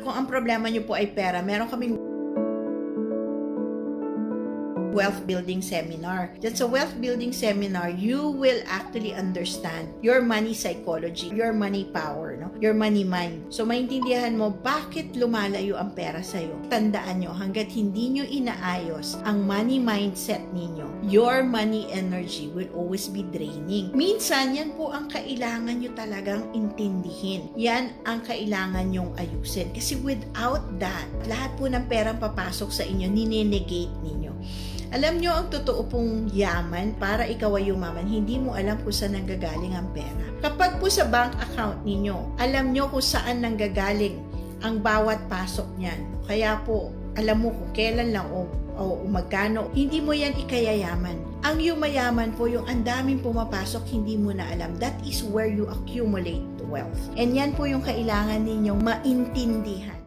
kung ang problema nyo po ay pera, meron kaming wealth building seminar. That's a wealth building seminar. You will actually understand your money psychology, your money power, no? Your money mind. So maintindihan mo bakit lumalayo ang pera sa'yo. Tandaan nyo, hanggat hindi nyo inaayos ang money mindset ninyo, your money energy will always be draining. Minsan, yan po ang kailangan nyo talagang intindihin. Yan ang kailangan nyong ayusin. Kasi without that, lahat po ng perang papasok sa inyo, ninenegate ninyo. Alam nyo, ang totoo pong yaman, para ikaw ay yumaman, hindi mo alam kung saan nanggagaling ang pera. Kapag po sa bank account ninyo, alam nyo kung saan nanggagaling ang bawat pasok niyan. Kaya po, alam mo kung kailan lang o magkano, hindi mo yan ikayayaman. Ang yumayaman po yung ang daming pumapasok, hindi mo na alam. That is where you accumulate wealth. And yan po yung kailangan ninyong maintindihan.